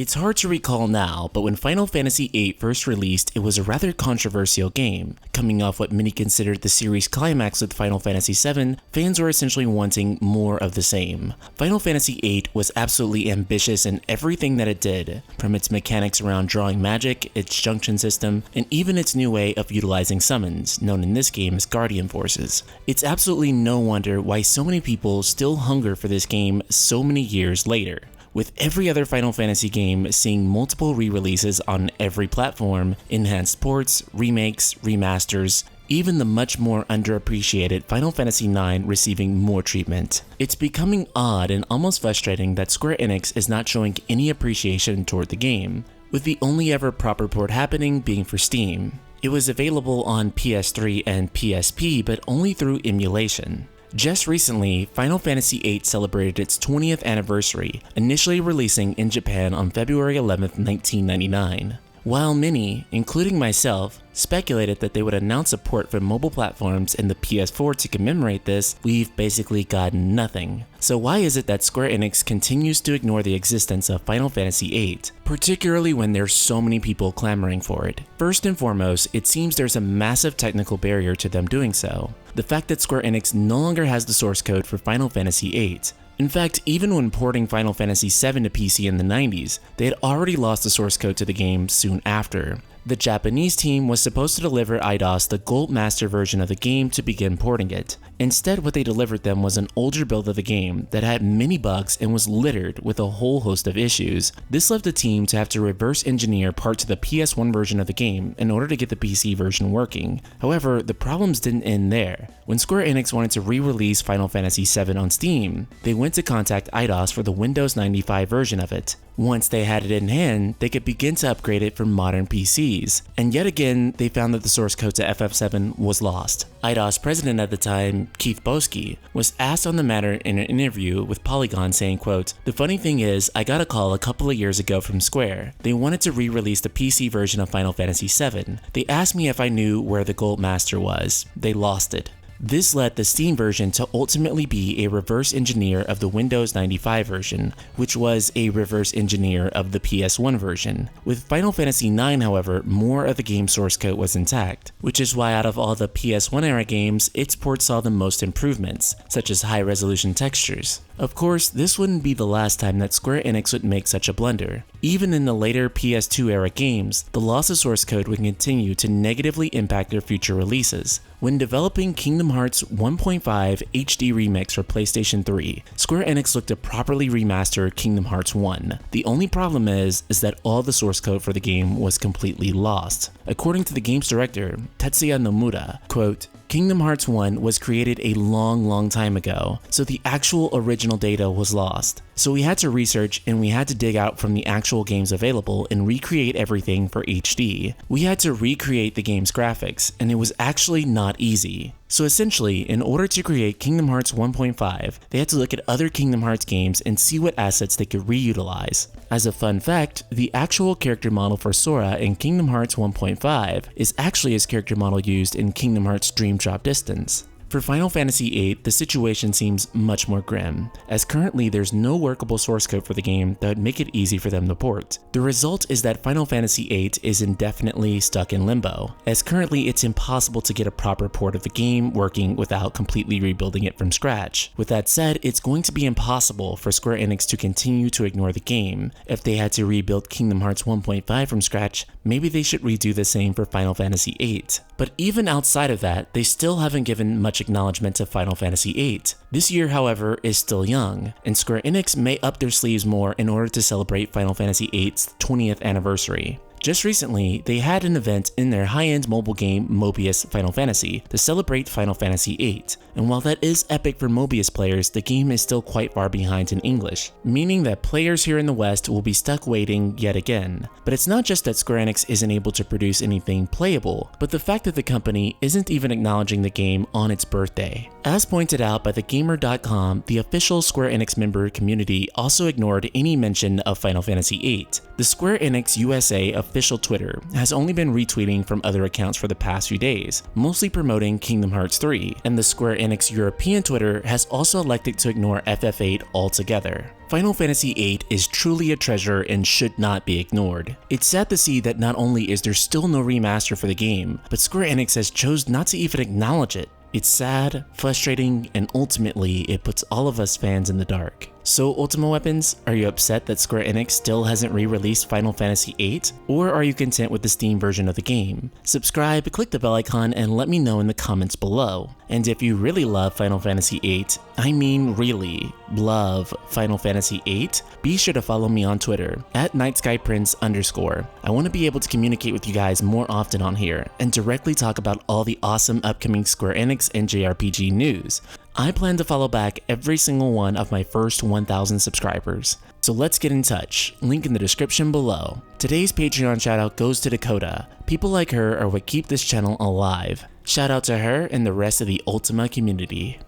It's hard to recall now, but when Final Fantasy VIII first released, it was a rather controversial game. Coming off what many considered the series climax with Final Fantasy VII, fans were essentially wanting more of the same. Final Fantasy VIII was absolutely ambitious in everything that it did, from its mechanics around drawing magic, its junction system, and even its new way of utilizing summons, known in this game as Guardian Forces. It's absolutely no wonder why so many people still hunger for this game so many years later. With every other Final Fantasy game seeing multiple re-releases on every platform, enhanced ports, remakes, remasters, even the much more underappreciated Final Fantasy IX receiving more treatment. It's becoming odd and almost frustrating that Square Enix is not showing any appreciation toward the game, with the only ever proper port happening being for Steam. It was available on PS3 and PSP, but only through emulation. Just recently, Final Fantasy VIII celebrated its 20th anniversary, initially releasing in Japan on February 11, 1999. While many, including myself, speculated that they would announce a port for mobile platforms and the PS4 to commemorate this, we've basically gotten nothing. So why is it that Square Enix continues to ignore the existence of Final Fantasy VIII, particularly when there's so many people clamoring for it? First and foremost, it seems there's a massive technical barrier to them doing so. The fact that Square Enix no longer has the source code for Final Fantasy VIII. In fact, even when porting Final Fantasy VII to PC in the 90s, they had already lost the source code to the game soon after. The Japanese team was supposed to deliver Eidos the Gold Master version of the game to begin porting it. Instead, what they delivered them was an older build of the game that had many bugs and was littered with a whole host of issues. This left the team to have to reverse engineer parts of the PS1 version of the game in order to get the PC version working. However, the problems didn't end there. When Square Enix wanted to re-release Final Fantasy VII on Steam, they went to contact Eidos for the Windows 95 version of it. Once they had it in hand, they could begin to upgrade it for modern PCs. And yet again, they found that the source code to FF7 was lost. Eidos president at the time, Keith Bosque, was asked on the matter in an interview with Polygon saying, quote, "The funny thing is, I got a call a couple of years ago from Square. They wanted to re-release the PC version of Final Fantasy VII. They asked me if I knew where the Gold Master was. They lost it." This led the Steam version to ultimately be a reverse engineer of the Windows 95 version, which was a reverse engineer of the PS1 version. With Final Fantasy IX, however, more of the game's source code was intact, which is why out of all the PS1 era games, its port saw the most improvements, such as high-resolution textures. Of course, this wouldn't be the last time that Square Enix would make such a blunder. Even in the later PS2 era games, the loss of source code would continue to negatively impact their future releases. When developing Kingdom Hearts 1.5 HD Remix for PlayStation 3, Square Enix looked to properly remaster Kingdom Hearts 1. The only problem is that all the source code for the game was completely lost. According to the game's director, Tetsuya Nomura, quote, "Kingdom Hearts 1 was created a long time ago, so the actual original data was lost. So we had to research and we had to dig out from the actual games available and recreate everything for HD. We had to recreate the game's graphics, and it was actually not easy." So essentially, in order to create Kingdom Hearts 1.5, they had to look at other Kingdom Hearts games and see what assets they could reutilize. As a fun fact, the actual character model for Sora in Kingdom Hearts 1.5 is actually his character model used in Kingdom Hearts Dream Drop Distance. For Final Fantasy VIII, the situation seems much more grim, as currently there's no workable source code for the game that would make it easy for them to port. The result is that Final Fantasy VIII is indefinitely stuck in limbo, as currently it's impossible to get a proper port of the game working without completely rebuilding it from scratch. With that said, it's going to be impossible for Square Enix to continue to ignore the game. If they had to rebuild Kingdom Hearts 1.5 from scratch, maybe they should redo the same for Final Fantasy VIII. But even outside of that, they still haven't given much acknowledgement to Final Fantasy VIII. This year, however, is still young, and Square Enix may up their sleeves more in order to celebrate Final Fantasy VIII's 20th anniversary. Just recently, they had an event in their high-end mobile game Mobius Final Fantasy to celebrate Final Fantasy VIII, and while that is epic for Mobius players, the game is still quite far behind in English, meaning that players here in the West will be stuck waiting yet again. But it's not just that Square Enix isn't able to produce anything playable, but the fact that the company isn't even acknowledging the game on its birthday. As pointed out by thegamer.com, the official Square Enix member community also ignored any mention of Final Fantasy VIII. The Square Enix USA official Twitter has only been retweeting from other accounts for the past few days, mostly promoting Kingdom Hearts 3, and the Square Enix European Twitter has also elected to ignore FF8 altogether. Final Fantasy VIII is truly a treasure and should not be ignored. It's sad to see that not only is there still no remaster for the game, but Square Enix has chose not to even acknowledge it. It's sad, frustrating, and ultimately it puts all of us fans in the dark. So Ultima Weapons, are you upset that Square Enix still hasn't re-released Final Fantasy VIII? Or are you content with the Steam version of the game? Subscribe, click the bell icon, and let me know in the comments below. And if you really love Final Fantasy VIII, I mean really love Final Fantasy VIII, be sure to follow me on Twitter, @NightSkyPrince_. I want to be able to communicate with you guys more often on here, and directly talk about all the awesome upcoming Square Enix and JRPG news. I plan to follow back every single one of my first 1,000 subscribers. So let's get in touch, link in the description below. Today's Patreon shoutout goes to Dakota. People like her are what keep this channel alive. Shout out to her and the rest of the Ultima community.